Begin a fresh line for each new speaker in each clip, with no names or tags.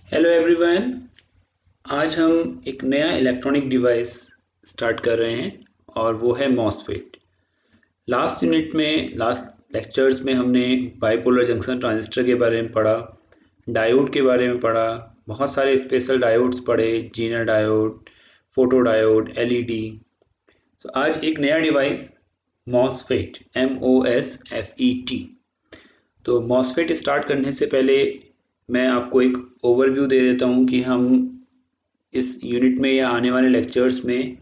Hello everyone. आज हम एक नया इलेक्ट्रॉनिक डिवाइस स्टार्ट कर रहे हैं और वो है मॉसफेट। लास्ट लेक्चर्स में हमने बाइपोलर जंक्शन ट्रांजिस्टर के बारे में पढ़ा, डायोड के बारे में पढ़ा, बहुत सारे स्पेशल डायोड्स पढ़े, Zener diode, photo diode, LED. तो आज एक नया डिवाइस मॉसफेट, MOSFET। तो मॉसफेट स्टार्ट करने से पहले मैं आपको एक ओवरव्यू दे देता हूँ कि हम इस यूनिट में या आने वाले लेक्चर्स में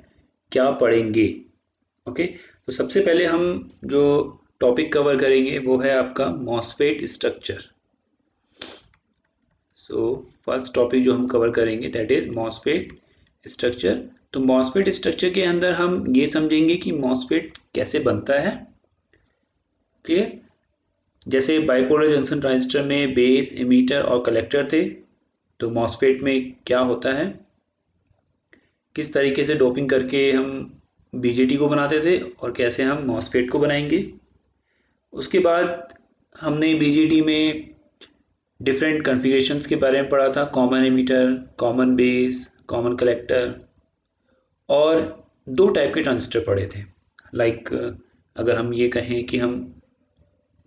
क्या पढ़ेंगे। ओके, तो सबसे पहले हम जो टॉपिक कवर करेंगे वो है आपका MOSFET structure. So first topic जो हम कवर करेंगे दैट इज मॉसफेट स्ट्रक्चर। तो मॉसफेट स्ट्रक्चर के अंदर हम ये समझेंगे कि मॉसफेट कैसे बनता है। क्लियर? जैसे बाइपोलर जंक्शन ट्रांजिस्टर में बेस, एमीटर और कलेक्टर थे, तो मॉसफेट में क्या होता है, किस तरीके से डोपिंग करके हम बीजेटी को बनाते थे और कैसे हम मॉसफेट को बनाएंगे। उसके बाद हमने बीजेटी में डिफरेंट कॉन्फ़िगरेशंस के बारे में पढ़ा था, common ammeter, common base, common collector, और दो टाइप के ट्रांजिस्टर पढ़े थे। अगर हम ये कहें कि हम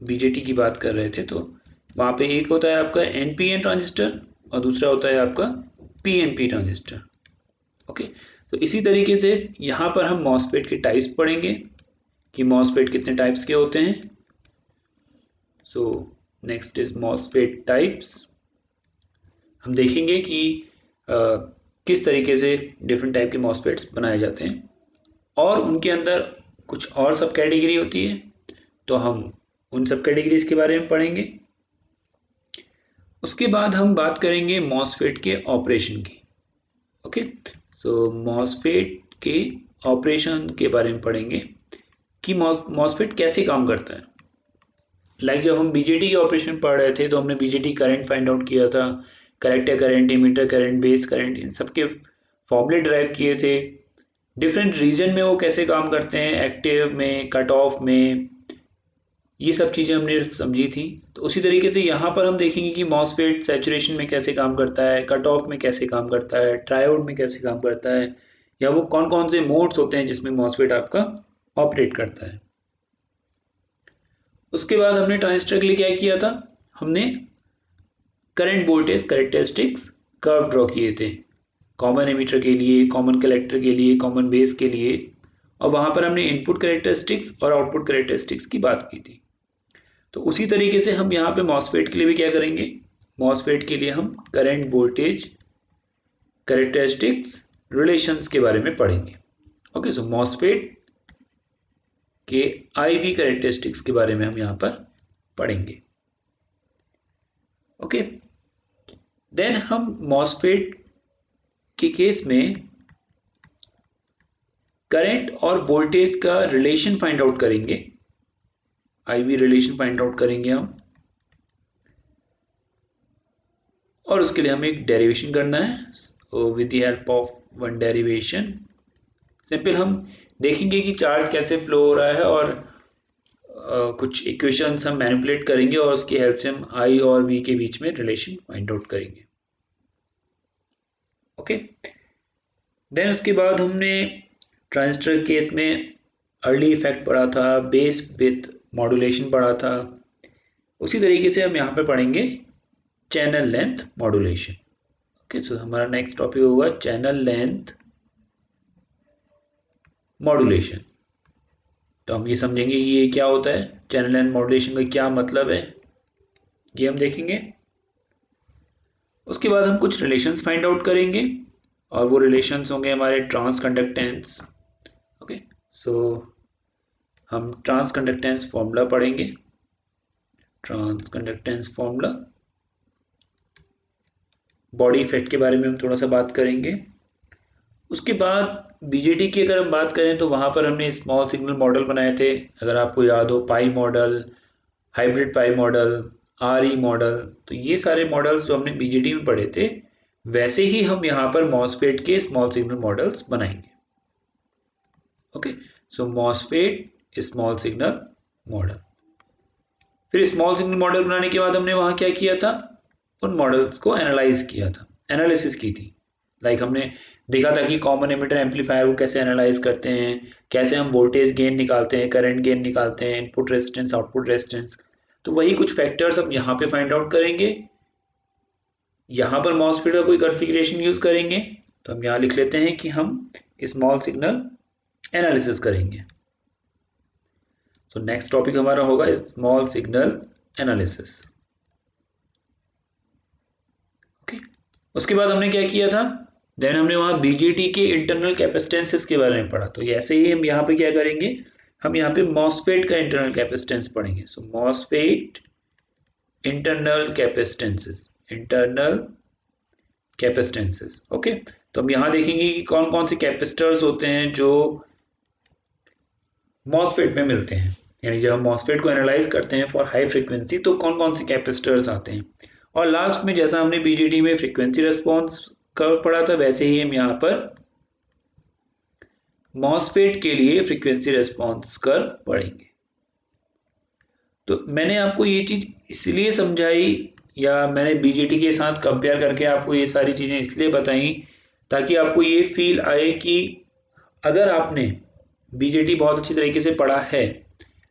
बीजेटी की बात कर रहे थे तो वहाँ पे एक होता है आपका एनपीएन ट्रांजिस्टर और दूसरा होता है आपका पीएनपी ट्रांजिस्टर। ओके, तो इसी तरीके से यहाँ पर हम मॉसफेट के टाइप्स पढ़ेंगे कि मॉसफेट कितने टाइप्स के होते हैं। So next is MOSFET types. हम देखेंगे कि किस तरीके से डिफरेंट टाइप के मॉसफेट्स बनाए जाते हैं और उनके अंदर कुछ और सब कैटेगरी होती है, तो हम उन सब कैटेगरीज के बारे में पढ़ेंगे। उसके बाद हम बात करेंगे मॉसफेट के ऑपरेशन की। ओके, सो मॉसफेट के ऑपरेशन के बारे में पढ़ेंगे कि मॉसफेट कैसे काम करता है। जब हम बीजेटी के ऑपरेशन पढ़ रहे थे तो हमने बीजेटी करंट फाइंड आउट किया था, collector current, emitter current, base current, इन सब के फॉर्मूले ड्राइव किए थे। डिफरेंट रीजन में वो कैसे काम करते हैं, एक्टिव में, कट ऑफ में, ये सब चीज़ें हमने समझी थी। तो उसी तरीके से यहाँ पर हम देखेंगे कि मॉसफेट सैचुरेशन में कैसे काम करता है, कट ऑफ में कैसे काम करता है, ट्रायोड में कैसे काम करता है, या वो कौन कौन से मोड्स होते हैं जिसमें मॉसफेट आपका ऑपरेट करता है। उसके बाद हमने ट्रांजिस्टर के लिए क्या किया था, हमने current voltage characteristics curve draw किए थे, कॉमन एमीटर के लिए, कॉमन कलेक्टर के लिए, कॉमन बेस के लिए, और वहां पर हमने इनपुट कैरेक्टरिस्टिक्स और आउटपुट कैरेक्टरिस्टिक्स की बात की थी। तो उसी तरीके से हम यहाँ पे मॉसफेट के लिए भी क्या करेंगे, मॉसफेट के लिए हम करंट वोल्टेज कैरेक्टरिस्टिक्स रिलेशंस के बारे में पढ़ेंगे। ओके, सो मॉसफेट के IV कैरेक्टरिस्टिक्स के बारे में हम यहाँ पर पढ़ेंगे। ओके, देन हम मॉसफेट के केस में करंट और वोल्टेज का रिलेशन फाइंड आउट करेंगे, IV रिलेशन फाइंड आउट करेंगे हम, और उसके लिए हमें एक डेरिवेशन करना है। With the help of one derivation simple हम देखेंगे कि चार्ज कैसे फ्लो हो रहा है और कुछ इक्वेशंस हम मैनिपुलेट करेंगे और उसकी हेल्प से हम I और V के बीच में रिलेशन फाइंड आउट करेंगे। ओके, देन उसके बाद हमने ट्रांजिस्टर केस में अर्ली इफेक्ट पढ़ा था, बेस विथ मॉड्यूलेशन पढ़ा था। उसी तरीके से हम यहाँ पे पढ़ेंगे चैनल लेंथ मॉड्यूलेशन। ओके, सो हमारा नेक्स्ट टॉपिक होगा चैनल लेंथ मॉड्यूलेशन। तो हम ये समझेंगे कि ये क्या होता है, चैनल लेंथ मॉड्यूलेशन का क्या मतलब है, ये हम देखेंगे। उसके बाद हम कुछ रिलेशंस फाइंड आउट करेंगे और वो रिलेशंस होंगे हमारे ट्रांस कंडक्टेंस। ओके, सो हम ट्रांस कंडक्टेंस फॉर्मूला पढ़ेंगे, transconductance formula. Body effect के बारे में हम थोड़ा सा बात करेंगे। उसके बाद बीजेटी की अगर हम बात करें तो वहाँ पर हमने स्मॉल सिग्नल मॉडल बनाए थे, अगर आपको याद हो, pi model, hybrid pi model, RE model. तो ये सारे मॉडल्स जो हमने बीजेटी में पढ़े थे वैसे ही हम यहाँ पर मॉसफेट के स्मॉल सिग्नल मॉडल्स बनाएंगे। ओके, सो मॉसफेट स्मॉल सिग्नल मॉडल। फिर स्मॉल सिग्नल मॉडल बनाने के बाद हमने वहाँ क्या किया था, उन मॉडल्स को एनालाइज किया था, एनालिसिस की थी। लाइक हमने देखा था कि कॉमन एमिटर एम्पलीफायर को कैसे एनालाइज करते हैं, कैसे हम वोल्टेज गेन निकालते हैं, करंट गेन निकालते हैं, इनपुट रेजिस्टेंस, आउटपुट रेजिस्टेंस। तो वही कुछ फैक्टर्स हम यहाँ पे फाइंड आउट करेंगे। यहाँ पर मॉसफेट का कोई कॉन्फ़िगरेशन यूज करेंगे, तो हम यहाँ लिख लेते हैं कि हम स्मॉल सिग्नल एनालिसिस करेंगे। सो नेक्स्ट टॉपिक हमारा होगा स्मॉल सिग्नल एनालिसिस। ओके, उसके बाद हमने क्या किया था, देन हमने वहाँ बीजेटी के इंटरनल कैपेसिटेंसेस के बारे में पढ़ा। तो ऐसे ही हम यहाँ पे क्या करेंगे, हम यहाँ पे मॉसफेट का इंटरनल कैपेसिटेंस पढ़ेंगे। सो मॉसफेट इंटरनल कैपेसिटेंसेस, इंटरनल कैपेसिटेंसेस। ओके, तो हम यहाँ देखेंगे कि कौन कौन से कैपेसिटर्स होते हैं जो मॉसफेट में मिलते हैं। यानी जब हम मॉसफेट को एनालाइज करते हैं फॉर हाई फ्रीक्वेंसी, तो कौन कौन से कैपेसिटर्स आते हैं। और लास्ट में जैसा हमने बीजेटी में फ्रीक्वेंसी रेस्पॉन्स कर्व पढ़ा था, वैसे ही हम यहाँ पर मॉसफेट के लिए फ्रीक्वेंसी रेस्पॉन्स कर्व पढ़ेंगे। तो मैंने आपको ये चीज इसलिए समझाई, या मैंने बीजेटी के साथ कंपेयर करके आपको ये सारी चीजें इसलिए बताई, ताकि आपको ये फील आए कि अगर आपने बीजेटी बहुत अच्छी तरीके से पढ़ा है,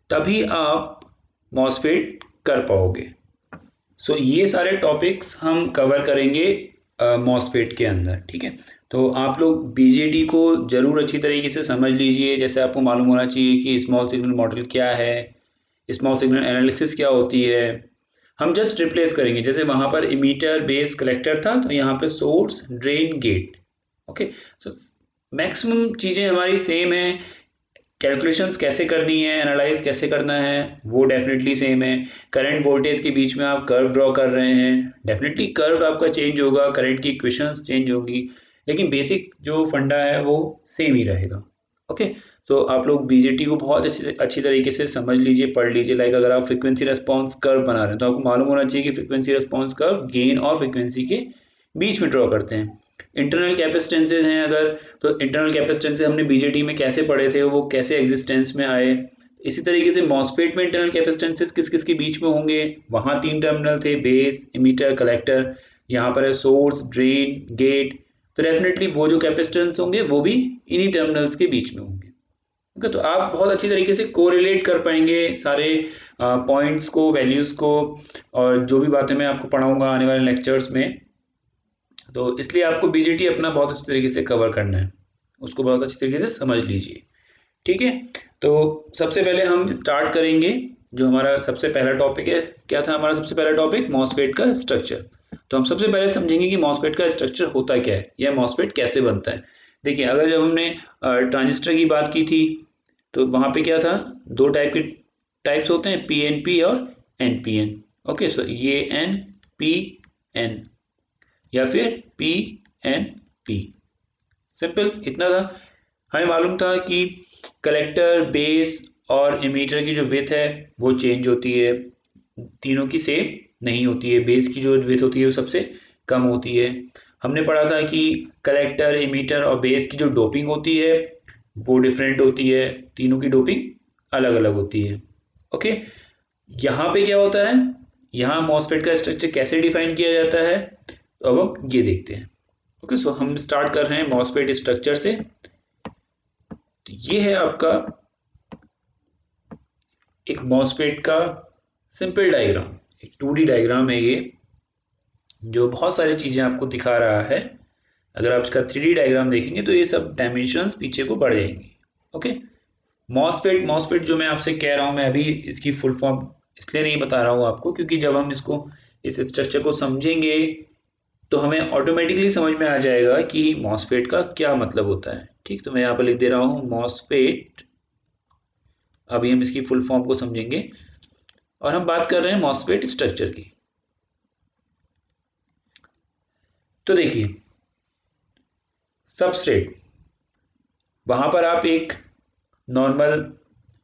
तभी आप मॉसफेट कर पाओगे। सो ये सारे टॉपिक्स हम कवर करेंगे मॉसफेट के अंदर, ठीक है। तो आप लोग बीजेटी को जरूर अच्छी तरीके से समझ लीजिए। जैसे आपको मालूम होना चाहिए कि स्मॉल सिग्नल मॉडल क्या है, स्मॉल सिग्नल एनालिसिस क्या होती है। हम जस्ट रिप्लेस करेंगे, जैसे वहां पर इमीटर बेस कलेक्टर था, तो यहाँ पे source drain gate. Okay, so maximum चीजें हमारी सेम है। कैलकुलेशंस कैसे करनी है, एनालाइज कैसे करना है, वो डेफिनेटली सेम है। करंट वोल्टेज के बीच में आप कर्व ड्रॉ कर रहे हैं, डेफिनेटली कर्व आपका चेंज होगा, करंट की इक्वेशंस चेंज होंगी, लेकिन बेसिक जो फंडा है वो सेम ही रहेगा। ओके, तो आप लोग बीजेटी को बहुत अच्छी तरीके से समझ लीजिए, पढ़ लीजिए। लाइक अगर आप फ्रीक्वेंसी रेस्पॉन्स कर्व बना रहे हैं, तो आपको मालूम होना चाहिए कि फ्रीक्वेंसी रेस्पॉन्स कर्व गेन और फ्रीक्वेंसी के बीच में ड्रॉ करते हैं। इंटरनल कैपेसिटेंसेज हैं अगर, तो इंटरनल कैपेसिटेंसेज हमने बीजेटी में कैसे पढ़े थे, वो कैसे एग्जिस्टेंस में आए। इसी तरीके से मॉसफेट में इंटरनल कैपेसिटेंसेज किस किस के बीच में होंगे, वहां 3 टर्मिनल थे, बेस, इमीटर, कलेक्टर। यहाँ पर है सोर्स, ड्रेन, गेट। तो डेफिनेटली वो जो कैपेसिटेंस होंगे वो भी इन्हीं टर्मिनल्स के बीच में होंगे। ओके, तो आप बहुत अच्छी तरीके से कोरिलेट कर पाएंगे सारे पॉइंट्स को, वैल्यूज को, और जो भी बातें मैं आपको पढ़ाऊंगा आने वाले लेक्चर्स में। तो इसलिए आपको बीजेटी अपना बहुत अच्छी तरीके से कवर करना है, उसको बहुत अच्छी तरीके से समझ लीजिए, ठीक है। तो सबसे पहले हम स्टार्ट करेंगे, जो हमारा सबसे पहला टॉपिक है। क्या था हमारा सबसे पहला टॉपिक? मॉसफेट का स्ट्रक्चर। तो हम सबसे पहले समझेंगे कि मॉसफेट का स्ट्रक्चर होता क्या है, या मॉसफेट कैसे बनता है। देखिए, अगर जब हमने ट्रांजिस्टर की बात की थी, तो वहां पे क्या था, दो टाइप के टाइप्स होते हैं, पीएनपी और एनपीएन। ओके, सो ये एन पी एन, या फिर पी एन पी। सिंपल इतना था। हमें मालूम था कि कलेक्टर, बेस और एमीटर की जो विड्थ है वो चेंज होती है, तीनों की सेम नहीं होती है। बेस की जो विड्थ होती है वो सबसे कम होती है। हमने पढ़ा था कि कलेक्टर, एमीटर और बेस की जो डोपिंग होती है वो डिफरेंट होती है, तीनों की डोपिंग अलग अलग होती है। ओके, यहाँ पे क्या होता है, यहाँ मॉसफेट का स्ट्रक्चर कैसे डिफाइन किया जाता है, तो अब हम ये देखते हैं। ओके, सो हम स्टार्ट कर रहे हैं मॉसफेट स्ट्रक्चर से। तो ये है आपका एक मॉसफेट का सिंपल डायग्राम, एक 2D डायग्राम है ये, जो बहुत सारी चीजें आपको दिखा रहा है। अगर आप इसका 3D डायग्राम देखेंगे तो ये सब डायमेंशंस पीछे को बढ़ जाएंगी। ओके, मॉसफेट मॉसफेट जो मैं आपसे कह रहा हूँ, मैं अभी इसकी फुल फॉर्म इसलिए नहीं बता रहा हूँ आपको, क्योंकि जब हम इसको, इस स्ट्रक्चर को समझेंगे, तो हमें ऑटोमेटिकली समझ में आ जाएगा कि मॉसफेट का क्या मतलब होता है। ठीक, तो मैं यहाँ पर लिख दे रहा हूँ मॉसफेट। अभी हम इसकी फुल फॉर्म को समझेंगे, और हम बात कर रहे हैं मॉसफेट स्ट्रक्चर की। तो देखिए, सबस्ट्रेट, वहां पर आप एक नॉर्मल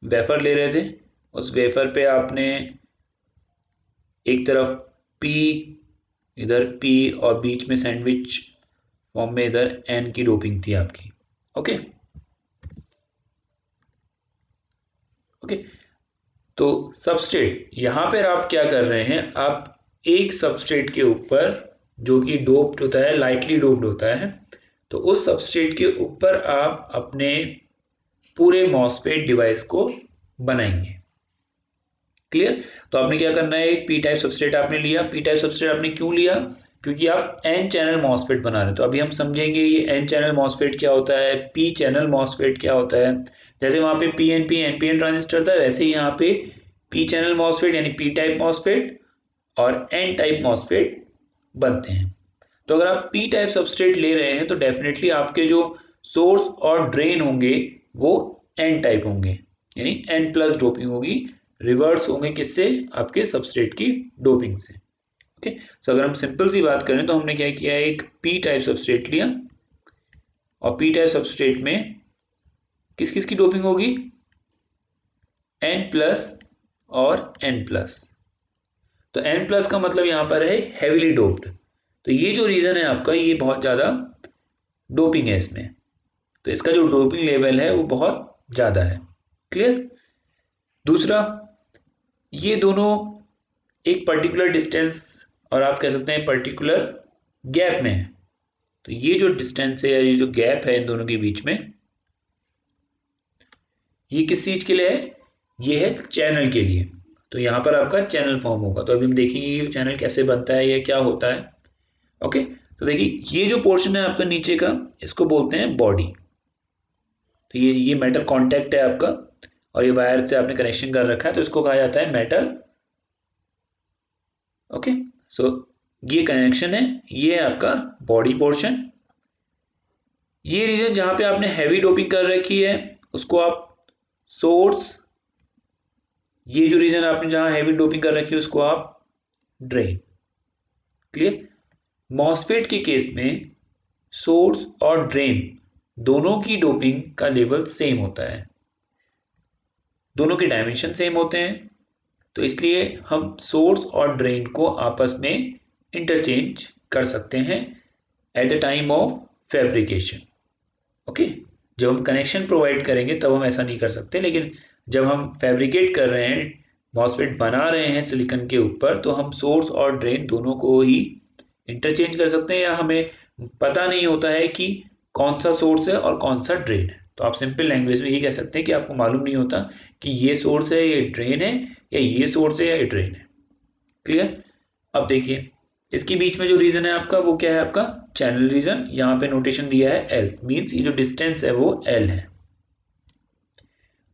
वेफर ले रहे थे, उस वेफर पे आपने एक तरफ पी, इधर पी, और बीच में सैंडविच फॉर्म में इधर एन की डोपिंग थी आपकी। ओके ओके, तो सबस्ट्रेट, यहां पर आप क्या कर रहे हैं, आप एक सबस्ट्रेट के ऊपर जो कि डोप्ड होता है, लाइटली डोप्ड होता है, तो उस सबस्ट्रेट के ऊपर आप अपने पूरे मॉसफेट डिवाइस को बनाएंगे। क्लियर? तो आपने क्या करना है, एक पी टाइप सबस्ट्रेट आपने लिया। पी टाइप सबस्ट्रेट आपने क्यों लिया? क्योंकि आप एन चैनल मॉसफेट बना रहे हैं। तो अभी हम समझेंगे ये एन चैनल मॉसफेट क्या होता है, पी चैनल मॉसफेट क्या होता है। जैसे वहां पे पीएनपी एनपीएन ट्रांजिस्टर था, वैसे ही यहाँ पे पी चैनल मॉसफेट यानी पी टाइप मॉसफेट और एन टाइप मॉसफेट बनते हैं। तो अगर आप पी टाइप सबस्ट्रेट ले रहे हैं तो डेफिनेटली आपके जो सोर्स और ड्रेन होंगे वो एन टाइप होंगे, यानी एन प्लस डोपिंग होगी, रिवर्स होंगे किससे? आपके सबस्ट्रेट की डोपिंग से। ओके, तो अगर हम सिंपल सी बात करें तो हमने क्या किया, एक पी टाइप सबस्ट्रेट लिया और पी टाइप सबस्ट्रेट में किस किस की डोपिंग होगी? एन प्लस और एन प्लस। तो एन प्लस का मतलब यहां पर है हेवीली डोप्ड। तो ये जो रीजन है आपका, ये बहुत ज्यादा डोपिंग है इसमें, तो इसका जो डोपिंग लेवल है वो बहुत ज्यादा है। क्लियर? दूसरा, ये दोनों एक पर्टिकुलर डिस्टेंस और आप कह सकते हैं पर्टिकुलर गैप में है। तो ये जो डिस्टेंस है या ये जो गैप है इन दोनों के बीच में, ये किस चीज के लिए है? ये है चैनल के लिए। तो यहां पर आपका चैनल फॉर्म होगा। तो अभी हम देखेंगे ये चैनल कैसे बनता है या क्या होता है। ओके, तो देखिए ये जो पोर्शन है आपका नीचे का, इसको बोलते हैं बॉडी। तो ये मेटल कांटेक्ट है आपका और ये वायर से आपने कनेक्शन कर रखा है, तो इसको कहा जाता है मेटल। ओके, सो ये कनेक्शन है, ये है आपका बॉडी पोर्शन। ये रीजन जहां पे आपने हैवी डोपिंग कर रखी है उसको आप सोर्स, ये जो रीजन आपने जहां हैवी डोपिंग कर रखी है उसको आप ड्रेन। क्लियर? मॉसफेट के केस में सोर्स और ड्रेन दोनों की डोपिंग का लेवल सेम होता है, दोनों के डायमेंशन सेम होते हैं, तो इसलिए हम सोर्स और ड्रेन को आपस में इंटरचेंज कर सकते हैं at the time of fabrication. Okay, जब हम कनेक्शन प्रोवाइड करेंगे तब हम ऐसा नहीं कर सकते, लेकिन जब हम फैब्रिकेट कर रहे हैं, मॉसफेट बना रहे हैं सिलिकॉन के ऊपर, तो हम सोर्स और ड्रेन दोनों को ही इंटरचेंज कर सकते हैं, या हमें पता नहीं होता है कि कौन सा सोर्स है और कौन सा ड्रेन है। तो आप सिंपल लैंग्वेज में ये कह सकते हैं कि आपको मालूम नहीं होता कि ये सोर्स है, ये ड्रेन है, या ये सोर्स है या ये ड्रेन है। क्लियर? अब देखिए इसके बीच में जो रीजन है आपका वो क्या है? आपका चैनल रीजन। यहाँ पे नोटेशन दिया है एल, मींस ये जो डिस्टेंस है वो एल है।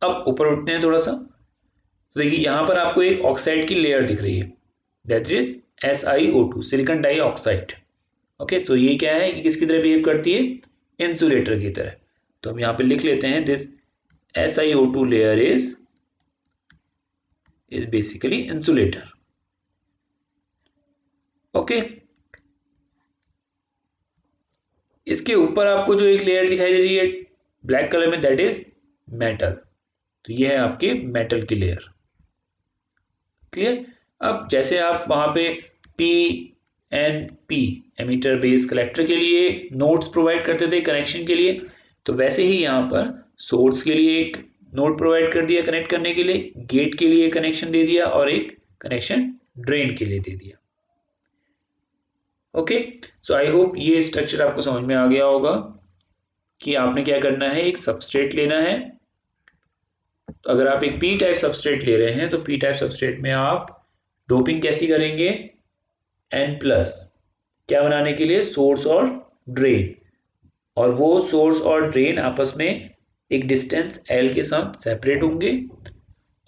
अब ऊपर उठते हैं थोड़ा सा, तो देखिए यहाँ पर आपको एक ऑक्साइड की लेयर दिख रही है, that is SiO2, silicon dioxide. Okay, तो ये क्या है, किसकी तरह बिहेव करती है? इंसुलेटर की तरह। तो हम यहाँ पे लिख लेते हैं this SiO2 layer is basically insulator. Okay, इसके ऊपर आपको जो एक लेयर दिखाई दे रही है ब्लैक कलर में, दैट इज मेटल। तो ये है आपके मेटल की लेयर। क्लियर? अब जैसे आप वहां पे P N P emitter base collector के लिए नोड्स प्रोवाइड करते थे कनेक्शन के लिए, तो वैसे ही यहाँ पर सोर्स के लिए एक नोड प्रोवाइड कर दिया कनेक्ट करने के लिए, गेट के लिए कनेक्शन दे दिया और एक कनेक्शन ड्रेन के लिए दे दिया। ओके, सो आई होप ये स्ट्रक्चर आपको समझ में आ गया होगा कि आपने क्या करना है, एक सबस्ट्रेट लेना है। तो अगर आप एक पी टाइप सबस्ट्रेट ले रहे हैं तो पी टाइप सबस्ट्रेट में आप डोपिंग कैसी करेंगे? एन प्लस, क्या बनाने के लिए? सोर्स और ड्रेन। और वो सोर्स और ड्रेन आपस में एक डिस्टेंस एल के साथ सेपरेट होंगे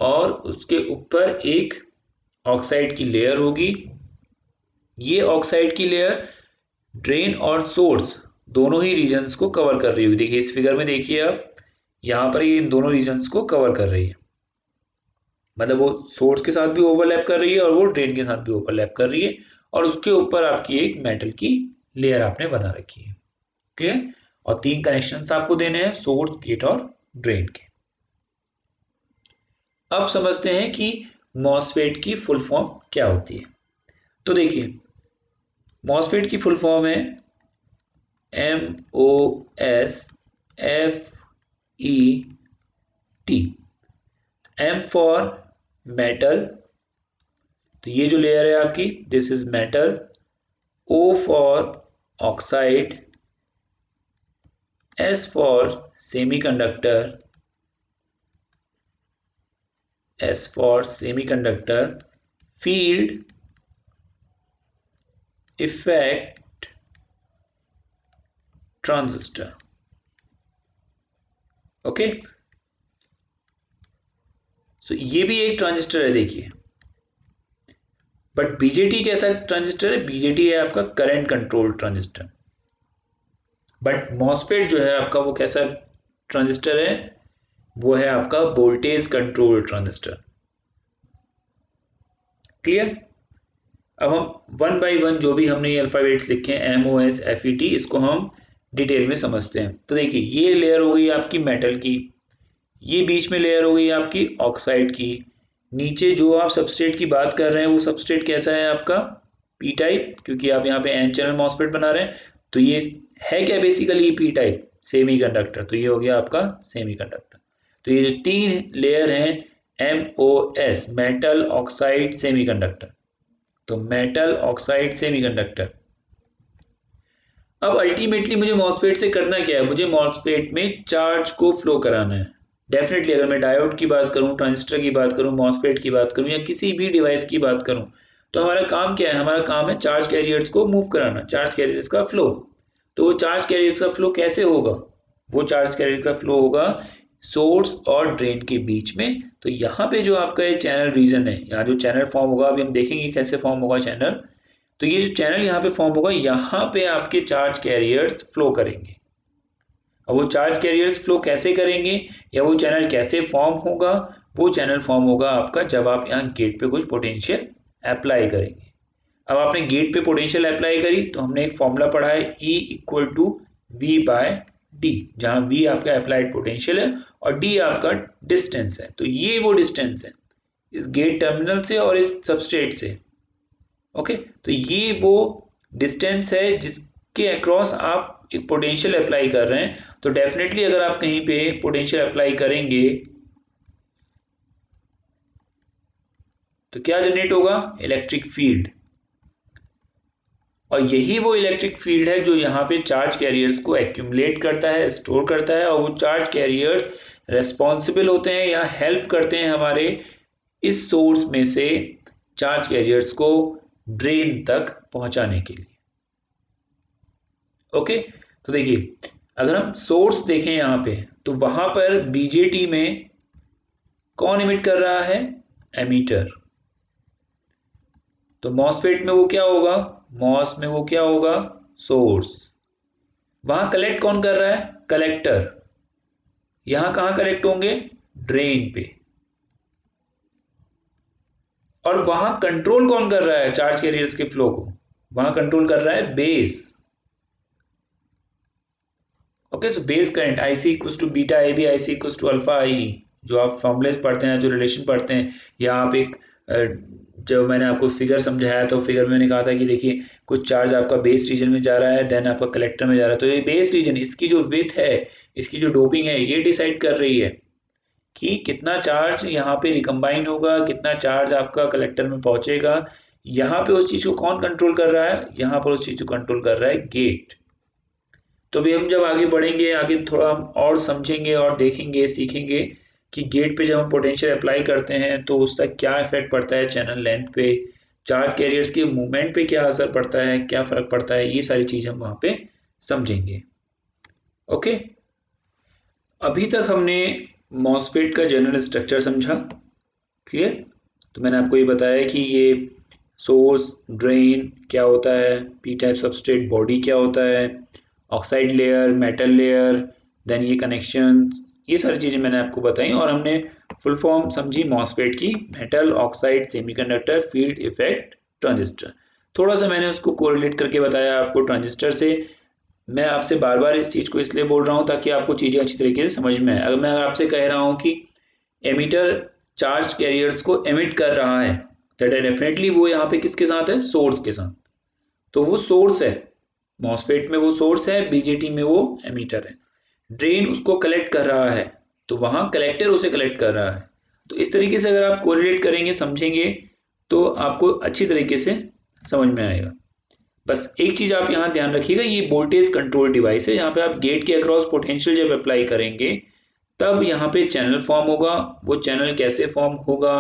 और उसके ऊपर एक ऑक्साइड की लेयर होगी। ये ऑक्साइड की लेयर ड्रेन और सोर्स दोनों ही रीजन्स को कवर कर रही होगी। देखिए इस फिगर में देखिए आप, यहां पर ये इन दोनों रीजन्स को कवर कर रही है, मतलब वो सोर्स के साथ भी ओवरलैप कर रही है और वो ड्रेन के साथ भी ओवरलैप कर रही है, और उसके ऊपर आपकी एक मेटल की लेयर आपने बना रखी है। क्लियर? और 3 कनेक्शंस आपको देने हैं, सोर्स, गेट और ड्रेन के। अब समझते हैं कि मॉसफेट की फुल फॉर्म क्या होती है। तो देखिए मॉसफेट की फुल फॉर्म है MOSFET। M फॉर मेटल, तो ये जो लेयर है आपकी, this is metal, O for oxide, S for semiconductor, S for semiconductor, field effect transistor. Okay, so ये भी एक ट्रांजिस्टर है देखिए, बट बीजेटी कैसा ट्रांजिस्टर है? बीजेटी है आपका current control transistor, but MOSFET जो है आपका वो कैसा ट्रांजिस्टर है? वो है आपका वोल्टेज कंट्रोल ट्रांजिस्टर। क्लियर? अब हम वन बाय वन जो भी हमने ये अल्फाबेट्स लिखे हैं MOS FET, इसको हम डिटेल में समझते हैं। तो देखिए, ये लेयर हो गई आपकी मेटल की, ये बीच में लेयर हो गई आपकी ऑक्साइड की, नीचे जो आप सबस्ट्रेट की बात कर रहे हैं वो सबस्ट्रेट कैसा है आपका? पी टाइप, क्योंकि आप यहाँ पे एन चैनल मॉसफेट बना रहे हैं। तो ये है क्या बेसिकली? P type semiconductor. तो ये हो गया आपका सेमीकंडक्टर। तो ये जो तीन लेयर हैं MOS, मेटल ऑक्साइड सेमीकंडक्टर, तो मेटल ऑक्साइड सेमीकंडक्टर। अब अल्टीमेटली मुझे मॉसफेट से करना क्या है? मुझे मॉसफेट में चार्ज को फ्लो कराना है। डेफिनेटली अगर मैं डायोड की बात करूं, ट्रांजिस्टर की बात करूं, मॉसफेट की बात करूं या किसी भी डिवाइस की बात करूं, तो हमारा काम क्या है? हमारा काम है चार्ज कैरियर्स को मूव कराना, चार्ज कैरियर्स का फ्लो। तो वो चार्ज कैरियर्स का फ्लो कैसे होगा? वो चार्ज कैरियर का फ्लो होगा सोर्स और ड्रेन के बीच में। तो यहाँ पे जो आपका ये चैनल रीजन है, यहाँ जो चैनल फॉर्म होगा, अभी हम देखेंगे कैसे फॉर्म होगा चैनल। तो ये जो चैनल यहाँ पे फॉर्म होगा, यहाँ पे आपके चार्ज कैरियर्स फ्लो करेंगे। अब वो चार्ज कैरियर्स फ्लो कैसे करेंगे या वो चैनल कैसे फॉर्म होगा? वो चैनल फॉर्म होगा आपका जब आप यहाँ गेट पे कुछ पोटेंशियल अप्लाई करेंगे। अब आपने गेट पे पोटेंशियल अप्लाई करी तो हमने एक फॉर्मूला पढ़ा है E इक्वल टू V/D, जहां V आपका अप्लाइड पोटेंशियल है और D आपका डिस्टेंस है। तो ये वो डिस्टेंस है इस गेट टर्मिनल से और इस सबस्ट्रेट से। ओके, तो ये वो डिस्टेंस है जिसके अक्रॉस आप एक पोटेंशियल अप्लाई कर रहे हैं। तो डेफिनेटली अगर आप कहीं पे पोटेंशियल अप्लाई करेंगे तो क्या जनरेट होगा? Electric field. और यही वो इलेक्ट्रिक फील्ड है जो यहाँ पे चार्ज कैरियर्स को एक्यूमुलेट करता है, स्टोर करता है, और वो चार्ज कैरियर्स रेस्पॉन्सिबल होते हैं या हेल्प करते हैं हमारे इस सोर्स में से चार्ज कैरियर्स को ड्रेन तक पहुंचाने के लिए। ओके, तो देखिए अगर हम सोर्स देखें यहाँ पे, तो वहां पर बीजेटी में कौन इमिट कर रहा है? एमीटर। तो मॉसफेट में वो क्या होगा? मॉस में वो क्या होगा? सोर्स। वहां कलेक्ट कौन कर रहा है? कलेक्टर। यहां कहां कलेक्ट होंगे? ड्रेन पे। और वहां कंट्रोल कौन कर रहा है चार्ज कैरियर्स के फ्लो को? वहां कंट्रोल कर रहा है base. Okay, so base current IC equals to beta AB, IC equals to alpha IE। जो आप फॉर्मूलेस पढ़ते हैं, जो रिलेशन पढ़ते हैं, या आप एक जब मैंने आपको फिगर समझाया तो फिगर में मैंने कहा था कि देखिए कुछ चार्ज आपका बेस रीजन में जा रहा है, देन आपका कलेक्टर में जा रहा है। तो ये बेस रीजन, इसकी जो विड्थ है, इसकी जो डोपिंग है, ये डिसाइड कर रही है कि कितना चार्ज यहाँ पे रिकम्बाइन होगा, कितना चार्ज आपका कलेक्टर में पहुंचेगा। यहाँ पे उस चीज को कौन कंट्रोल कर रहा है? यहाँ पर उस चीज को कंट्रोल कर रहा है गेट। तो भी हम जब आगे बढ़ेंगे, आगे थोड़ा हम और समझेंगे और देखेंगे, सीखेंगे कि गेट पे जब हम पोटेंशियल अप्लाई करते हैं तो उसका क्या इफेक्ट पड़ता है चैनल लेंथ पे, चार्ज कैरियर्स के मूवमेंट पे क्या असर पड़ता है, क्या फर्क पड़ता है, ये सारी चीज हम वहां पे समझेंगे। ओके, अभी तक हमने मॉसफेट का जनरल स्ट्रक्चर समझा। क्लियर? तो मैंने आपको ये बताया कि ये सोर्स, ड्रेन क्या होता है, पी टाइप सबस्ट्रेट बॉडी क्या होता है, oxide layer, metal layer, then ये कनेक्शन, ये सारी चीज़ें मैंने आपको बताई। और हमने फुल फॉर्म समझी मॉसफेट की, metal oxide semiconductor field effect transistor. थोड़ा सा मैंने उसको कोरिलेट करके बताया आपको ट्रांजिस्टर से। मैं आपसे बार बार इस चीज़ को इसलिए बोल रहा हूँ ताकि आपको चीज़ें अच्छी तरीके से समझ में आए। अगर मैं आपसे कह रहा हूँ कि एमीटर चार्ज कैरियर्स को एमिट कर रहा है, दैट है डेफिनेटली वो यहाँ पे किसके साथ है? सोर्स के साथ। तो वो सोर्स है, मॉसफेट में वो सोर्स है, बीजेटी में वो एमीटर है। ड्रेन उसको कलेक्ट कर रहा है, तो वहां कलेक्टर उसे कलेक्ट कर रहा है। तो इस तरीके से अगर आप कोरिलेट करेंगे, समझेंगे, तो आपको अच्छी तरीके से समझ में आएगा। बस एक चीज आप यहाँ ध्यान रखिएगा, ये वोल्टेज कंट्रोल डिवाइस है। यहाँ पे आप गेट के अक्रॉस पोटेंशियल जब अप्लाई करेंगे तब यहाँ पे चैनल फॉर्म होगा। वो चैनल कैसे फॉर्म होगा,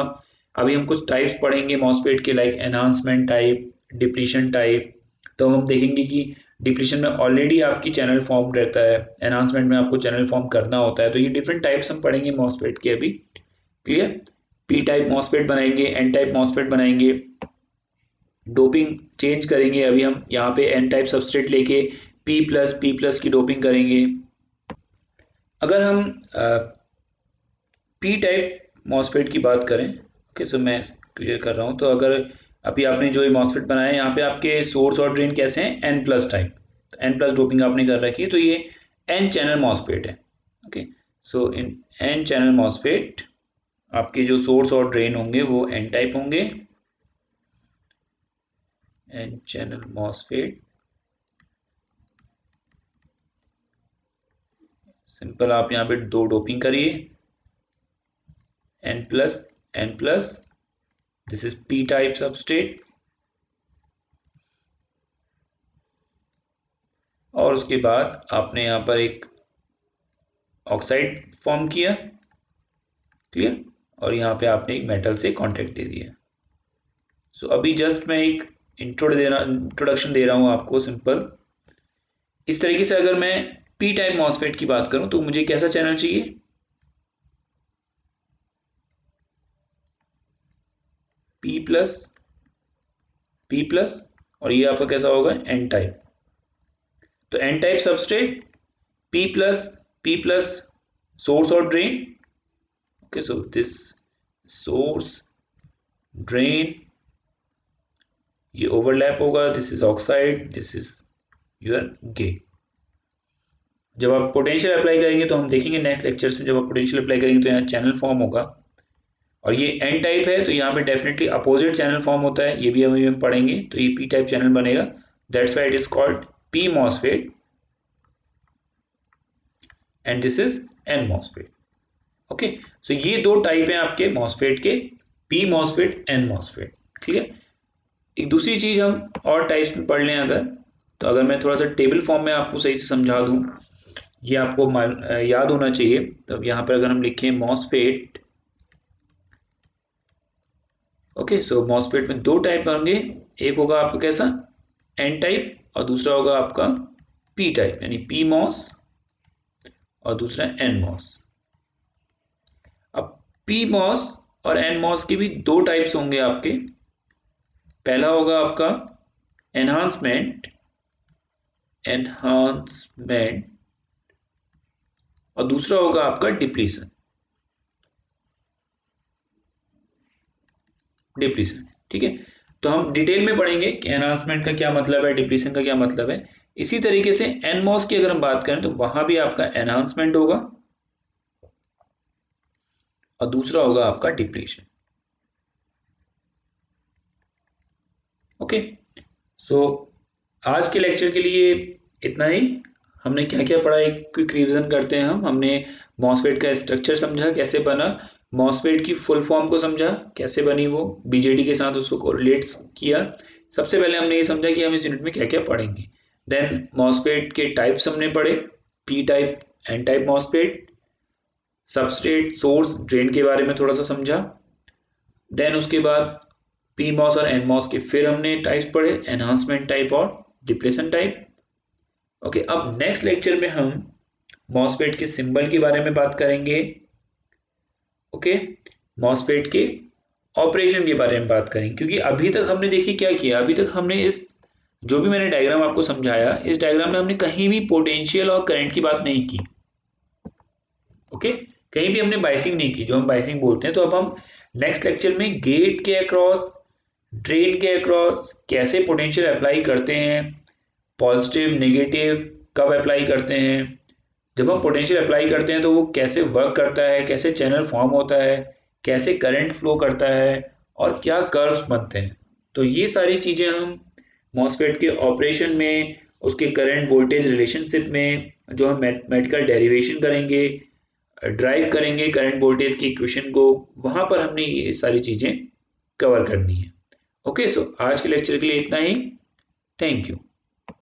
अभी हम कुछ टाइप्स पढ़ेंगे मॉसफेट के, like enhancement type, depletion type. तो हम देखेंगे कि डिप्लीशन में ऑलरेडी आपकी चैनल फॉर्म रहता है, एनहांसमेंट में आपको चैनल फॉर्म करना होता है। तो ये डिफरेंट टाइप्स हम पढ़ेंगे मॉसफेट के अभी। क्लियर? पी टाइप मॉसफेट बनाएंगे, एन टाइप मॉसफेट बनाएंगे, डोपिंग चेंज करेंगे। अभी हम यहाँ पे एन टाइप सबस्ट्रेट लेके पी प्लस की डोपिंग करेंगे। अगर हम पी टाइप मॉसफेट की बात करें, ओके, सो मैं क्लियर कर रहा हूँ। तो अगर अभी आपने जो ये मॉसफेट बनाया है, यहाँ पे आपके सोर्स और ड्रेन कैसे हैं, एन प्लस टाइप, तो एन प्लस डोपिंग आपने कर रखी है, तो ये एन चैनल मॉसफेट है। Okay, so in N channel MOSFET आपके जो सोर्स और ड्रेन होंगे वो एन टाइप होंगे। एन चैनल मॉसफेट, सिंपल आप यहाँ पे दो डोपिंग करिए, N plus, this is P type substrate, और उसके बाद आपने यहाँ पर एक ऑक्साइड फॉर्म किया। क्लियर? और यहाँ पे आपने एक मेटल से कांटेक्ट दे दिया। सो अभी जस्ट मैं एक इंट्रोडक्शन दे रहा हूँ आपको सिंपल। इस तरीके से अगर मैं पी टाइप मॉसफेट की बात करूं तो मुझे कैसा चैनल चाहिए, पी प्लस, और ये आपका कैसा होगा, एन टाइप। तो N type substrate, P plus source और drain. Okay, so this source drain, ये ओवरलैप होगा, this is oxide, this is your gate. जब आप पोटेंशियल अप्लाई करेंगे तो हम देखेंगे नेक्स्ट लेक्चर्स में, जब आप पोटेंशियल अप्लाई करेंगे तो यहाँ चैनल फॉर्म होगा। और ये एन टाइप है तो यहाँ पे डेफिनेटली अपोजिट चैनल फॉर्म होता है, ये भी हम पढ़ेंगे। तो ये पी टाइप चैनल बनेगा, that's why it is called P MOSFET, and this is N MOSFET. Okay, so ये दो टाइप हैं आपके मॉसफेट के, P MOSFET, N MOSFET. Clear? एक दूसरी चीज हम और टाइप्स में पढ़ लें अगर, तो अगर मैं थोड़ा सा टेबल फॉर्म में आपको सही से समझा दूं, ये आपको याद होना चाहिए। तो यहाँ पर अगर हम लिखें मॉसफेट, ओके, सो मॉसफेट में दो टाइप होंगे, एक होगा आपका कैसा, एन टाइप, और दूसरा होगा आपका पी टाइप, यानी पी मॉस, और दूसरा एन मॉस। अब पी मॉस और एन मॉस के भी दो टाइप्स होंगे आपके। पहला होगा आपका एनहांसमेंट, और दूसरा होगा आपका डिप्लीशन। ठीक है, तो हम डिटेल में पढ़ेंगे कि एनहांसमेंट का क्या मतलब है, डिप्लीशन का क्या मतलब है। इसी तरीके से एनमॉस की अगर हम बात करें तो वहां भी आपका एनहांसमेंट होगा और दूसरा होगा आपका डिप्लीशन। ओके, सो आज के लेक्चर के लिए इतना ही। हमने क्या क्या पढ़ा, एक क्विक रिवीजन करते हैं हमने मॉसफेट का स्ट्रक्चर समझा कैसे बना, मॉसफेट की फुल फॉर्म को समझा कैसे बनी, वो बीजेडी के साथ उसको कोरिलेट किया। सबसे पहले हमने ये समझा कि हम इस यूनिट में क्या क्या पढ़ेंगे। देन मॉसफेट के टाइप्स हमने पढ़े, P type, N type MOSFET, substrate, source, drain के बारे में थोड़ा सा समझा। देन उसके बाद पी मॉस और एन मॉस के फिर हमने टाइप्स पढ़े, एनहांसमेंट टाइप और डिप्लेशन टाइप। ओके, अब नेक्स्ट लेक्चर में हम मॉसफेट के सिंबल के बारे में बात करेंगे। ओके, मॉसफेट के ऑपरेशन के बारे में बात करेंगे, क्योंकि अभी तक हमने देखिए क्या किया, अभी तक हमने इस जो भी मैंने डायग्राम आपको समझाया, इस डायग्राम में हमने कहीं भी पोटेंशियल और करंट की बात नहीं की। ओके, कहीं भी हमने बाइसिंग नहीं की, जो हम बाइसिंग बोलते हैं। तो अब हम नेक्स्ट लेक्चर में गेट के अक्रॉस, ड्रेन के अक्रॉस कैसे पोटेंशियल अप्लाई करते हैं, पॉजिटिव नेगेटिव कब अप्लाई करते हैं, जब हम पोटेंशियल अप्लाई करते हैं तो वो कैसे वर्क करता है, कैसे चैनल फॉर्म होता है, कैसे करंट फ्लो करता है, और क्या कर्व्स बनते हैं। तो ये सारी चीजें हम मॉसफेट के ऑपरेशन में, उसके करंट वोल्टेज रिलेशनशिप में, जो हम मैथमेटिकल डेरिवेशन करेंगे, ड्राइव करेंगे करंट वोल्टेज की इक्वेशन को, वहां पर हमने ये सारी चीजें कवर करनी है। ओके, सो आज के लेक्चर के लिए इतना ही। Thank you.